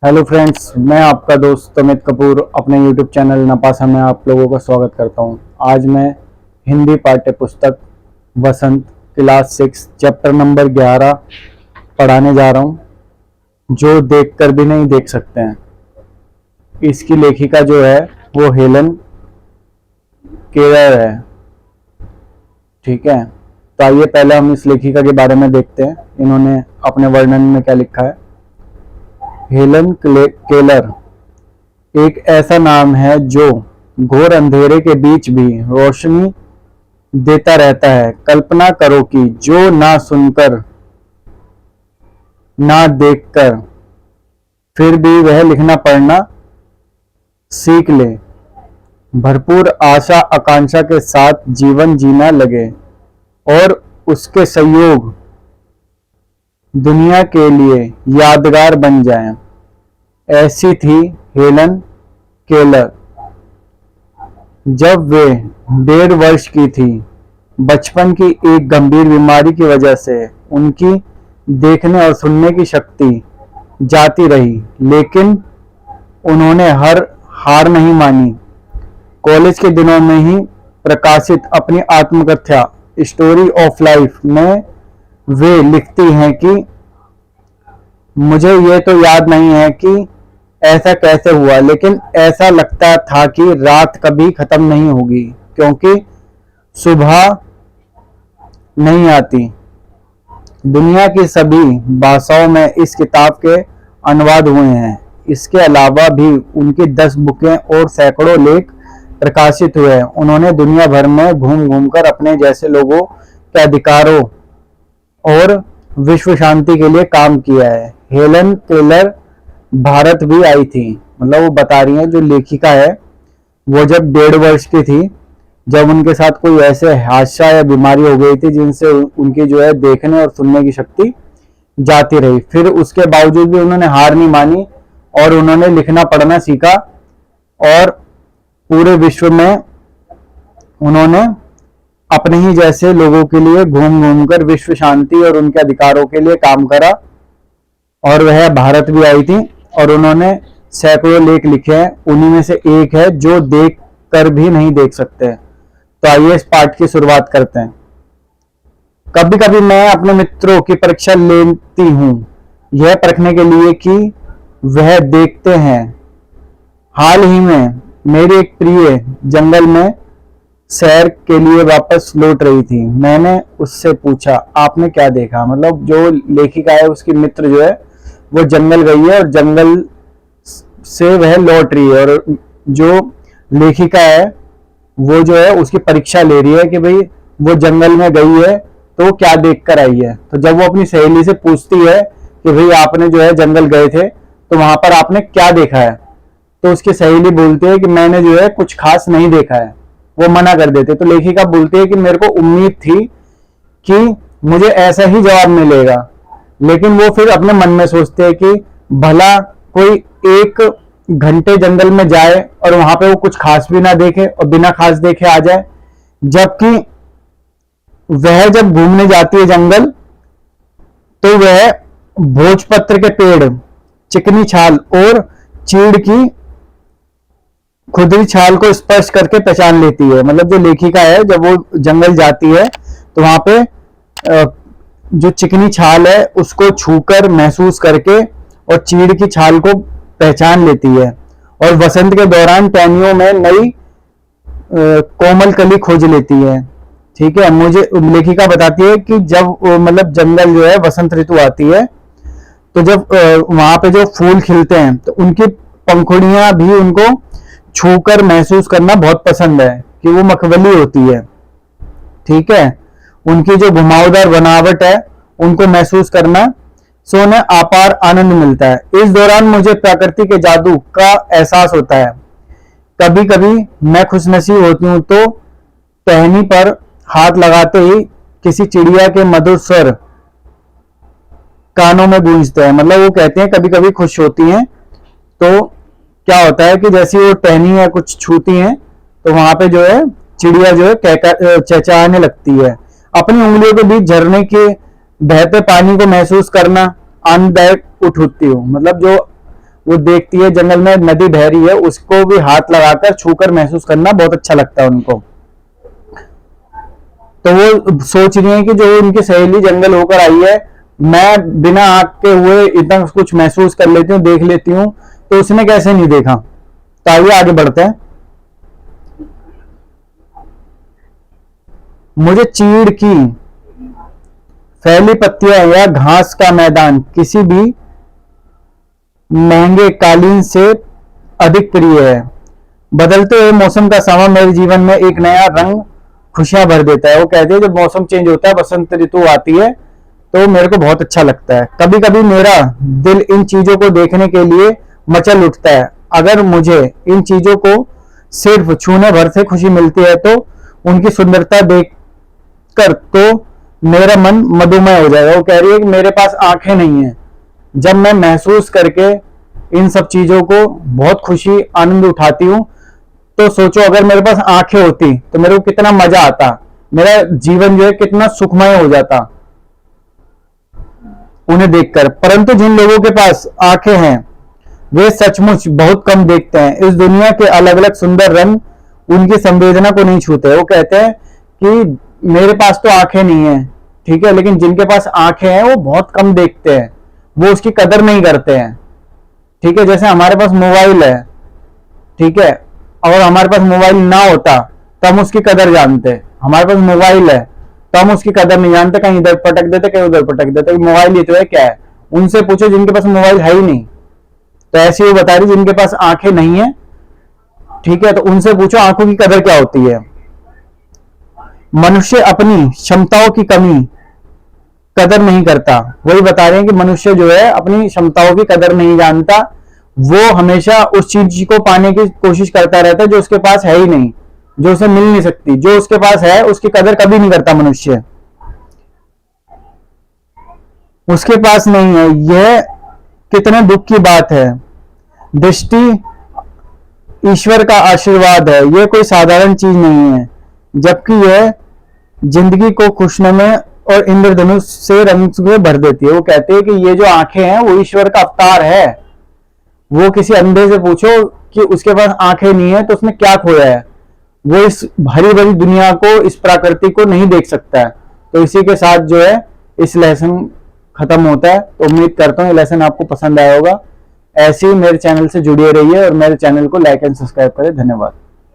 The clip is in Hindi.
हेलो फ्रेंड्स, मैं आपका दोस्त अमित कपूर अपने यूट्यूब चैनल नपासा में आप लोगों का स्वागत करता हूं। आज मैं हिंदी पाठ्य पुस्तक वसंत क्लास 6 चैप्टर नंबर 11 पढ़ाने जा रहा हूं, जो देखकर भी नहीं देख सकते हैं। इसकी लेखिका जो है वो हेलन केलर है। ठीक है, तो आइए पहले हम इस लेखिका के बारे में देखते हैं, इन्होंने अपने वर्णन में क्या लिखा है। हेलन केलर एक ऐसा नाम है जो घोर अंधेरे के बीच भी रोशनी देता रहता है। कल्पना करो कि जो ना सुनकर ना देखकर फिर भी वह लिखना पढ़ना सीख ले, भरपूर आशा आकांक्षा के साथ जीवन जीना लगे और उसके संयोग दुनिया के लिए यादगार बन जाएं। ऐसी थी हेलन केलर जब वे 1.5 वर्ष की थी। बचपन की एक गंभीर बीमारी की वजह से उनकी देखने और सुनने की शक्ति जाती रही, लेकिन उन्होंने हार नहीं मानी। कॉलेज के दिनों में ही प्रकाशित अपनी आत्मकथा स्टोरी ऑफ लाइफ में वे लिखती हैं कि मुझे ये तो याद नहीं है कि ऐसा कैसे हुआ, लेकिन ऐसा लगता था कि रात कभी खत्म नहीं होगी क्योंकि सुबह नहीं आती। दुनिया की सभी भाषाओं में इस किताब के अनुवाद हुए हैं। इसके अलावा भी उनकी 10 बुकें और सैकड़ों लेख प्रकाशित हुए हैं। उन्होंने दुनिया भर में घूम घूमकर अपने जैसे लोगों के अधिकारों और विश्व शांति के लिए काम किया है। हेलन केलर भारत भी आई थी, मतलब वो बता रही है, जो लेखिका है वो जब 1.5 वर्ष की थी, जब उनके साथ कोई ऐसे हादसा या बीमारी हो गई थी जिनसे उनकी जो है देखने और सुनने की शक्ति जाती रही। फिर उसके बावजूद भी उन्होंने हार नहीं मानी और उन्होंने लिखना पढ़ना सीखा और पूरे विश्व में उन्होंने अपने ही जैसे लोगों के लिए घूम घूम कर विश्व शांति और उनके अधिकारों के लिए काम करा। और वह भारत भी आई थी और उन्होंने सैकड़ों लेख लिखे हैं। उन्हीं में से एक है जो देख कर भी नहीं देख सकते। तो आइए इस पाठ की शुरुआत करते हैं। कभी कभी मैं अपने मित्रों की परीक्षा लेती हूँ, यह परखने के लिए कि वह देखते हैं। हाल ही में मेरी एक प्रिय जंगल में सैर के लिए वापस लौट रही थी। मैंने उससे पूछा, आपने क्या देखा? मतलब जो लेखिका है उसकी मित्र जो है वो जंगल गई है और जंगल से वह लौट रही है, और जो लेखिका है वो जो है उसकी परीक्षा ले रही है कि भाई वो जंगल में गई है तो क्या देख कर आई है। तो जब वो अपनी सहेली से पूछती है कि भाई आपने जो है जंगल गए थे तो वहां पर आपने क्या देखा है, तो उसकी सहेली बोलती है कि मैंने जो है कुछ खास नहीं देखा है। वो मना कर देते। तो लेखिका बोलती है कि मेरे को उम्मीद थी कि मुझे ऐसा ही जवाब मिलेगा, लेकिन वो फिर अपने मन में सोचते हैं कि भला कोई 1 घंटे जंगल में जाए और वहां पे वो कुछ खास भी ना देखे और बिना खास देखे आ जाए। जबकि वह जब घूमने जाती है जंगल तो वह भोजपत्र के पेड़, चिकनी छाल और चीड़ की खुदरी छाल को स्पर्श करके पहचान लेती है। मतलब जो लेखिका है जब वो जंगल जाती है तो वहां पे जो चिकनी छाल है उसको छूकर महसूस करके और चीड़ की छाल को पहचान लेती है। और वसंत के दौरान टहनियों में नई कोमल कली खोज लेती है। ठीक है, मुझे लेखिका बताती है कि जब मतलब जंगल जो है वसंत ऋतु आती है तो जब वहां पे जो फूल खिलते हैं तो उनकी पंखुड़ियां भी उनको छूकर महसूस करना बहुत पसंद है कि वो मखमली होती है। ठीक है, उनकी जो घुमावदार बनावट है उनको महसूस करना से उन्हें अपार आनंद मिलता है। इस दौरान मुझे प्रकृति के जादू का एहसास होता है। कभी कभी मैं खुशनसीब होती हूँ तो टहनी पर हाथ लगाते ही किसी चिड़िया के मधुर स्वर कानों में गूंजते हैं। मतलब वो कहते हैं कभी कभी खुश होती हैं तो क्या होता है कि जैसे वो टहनी या कुछ छूती हैं तो वहां पे जो है चिड़िया जो है चहचहाने लगती है। अपनी उंगलियों के बीच झरने के बहते पानी को महसूस करना आनंददायक उठती हूँ। मतलब जो वो देखती है जंगल में नदी बह रही है, उसको भी हाथ लगाकर छूकर महसूस करना बहुत अच्छा लगता है उनको। तो वो सोच रही है कि जो उनकी सहेली जंगल होकर आई है, मैं बिना आंख के हुए इतना कुछ महसूस कर लेती हूँ, देख लेती हूँ, तो उसने कैसे नहीं देखा। तो आइए आगे बढ़ते हैं। मुझे चीड़ की फैली पत्तियां या घास का मैदान किसी भी महंगे कालीन से अधिक प्रिय है। बदलते हुए मौसम का सामा मेरे जीवन में एक नया रंग खुशियां भर देता है। वो कहते हैं जब मौसम चेंज होता है, बसंत ऋतु आती है, तो मेरे को बहुत अच्छा लगता है। कभी कभी मेरा दिल इन चीजों को देखने के लिए मचल उठता है। अगर मुझे इन चीजों को सिर्फ छूने भर से खुशी मिलती है तो उनकी सुंदरता देखकर तो मेरा मन मधुमय हो जाएगा। वो कह रही है कि मेरे पास आंखें नहीं है, जब मैं महसूस करके इन सब चीजों को बहुत खुशी आनंद उठाती हूँ, तो सोचो अगर मेरे पास आंखें होती तो मेरे को कितना मजा आता, मेरा जीवन जो है कितना सुखमय हो जाता उन्हें देखकर। परंतु जिन लोगों के पास आंखें हैं वे सचमुच बहुत कम देखते हैं। इस दुनिया के अलग अलग सुंदर रंग उनकी संवेदना को नहीं छूते। वो कहते हैं कि मेरे पास तो आंखें नहीं है, ठीक है, लेकिन जिनके पास आंखें हैं वो बहुत कम देखते हैं, वो उसकी कदर नहीं करते हैं। ठीक है, जैसे हमारे पास मोबाइल है, ठीक है, अगर हमारे पास मोबाइल ना होता तो हम उसकी कदर जानते। हमारे पास मोबाइल है तो हम उसकी कदर नहीं जानते, कहीं इधर पटक देते कहीं उधर पटक देते। मोबाइल ही तो है, क्या है। उनसे पूछो जिनके पास मोबाइल है ही नहीं। तो ऐसी वो बता रही जिनके पास आंखें नहीं है, ठीक है, तो उनसे पूछो आंखों की कदर क्या होती है। मनुष्य अपनी क्षमताओं की कमी कदर नहीं करता। वही बता रहे हैं कि मनुष्य जो है अपनी क्षमताओं की कदर नहीं जानता, वो हमेशा उस चीज को पाने की कोशिश करता रहता है जो उसके पास है ही नहीं, जो उसे मिल नहीं सकती। जो उसके पास है उसकी कदर कभी नहीं करता मनुष्य, उसके पास नहीं है। यह कितने दुख की बात है। दृष्टि ईश्वर का आशीर्वाद है, यह कोई साधारण चीज नहीं है, जबकि यह जिंदगी को खुशनुमा और इंद्रधनुष से रंग से भर देती है। वो कहते हैं कि ये जो आंखें हैं वो ईश्वर का अवतार है। वो किसी अंधे से पूछो कि उसके पास आंखें नहीं है तो उसने क्या खोया है, वो इस भरी भरी दुनिया को, इस प्रकृति को नहीं देख सकता है। तो इसी के साथ जो है इस लेसन खत्म होता है। तो उम्मीद करता हूँ ये लेसन आपको पसंद आया होगा। ऐसे ही मेरे चैनल से जुड़े रहिए और मेरे चैनल को लाइक एंड सब्सक्राइब करें। धन्यवाद।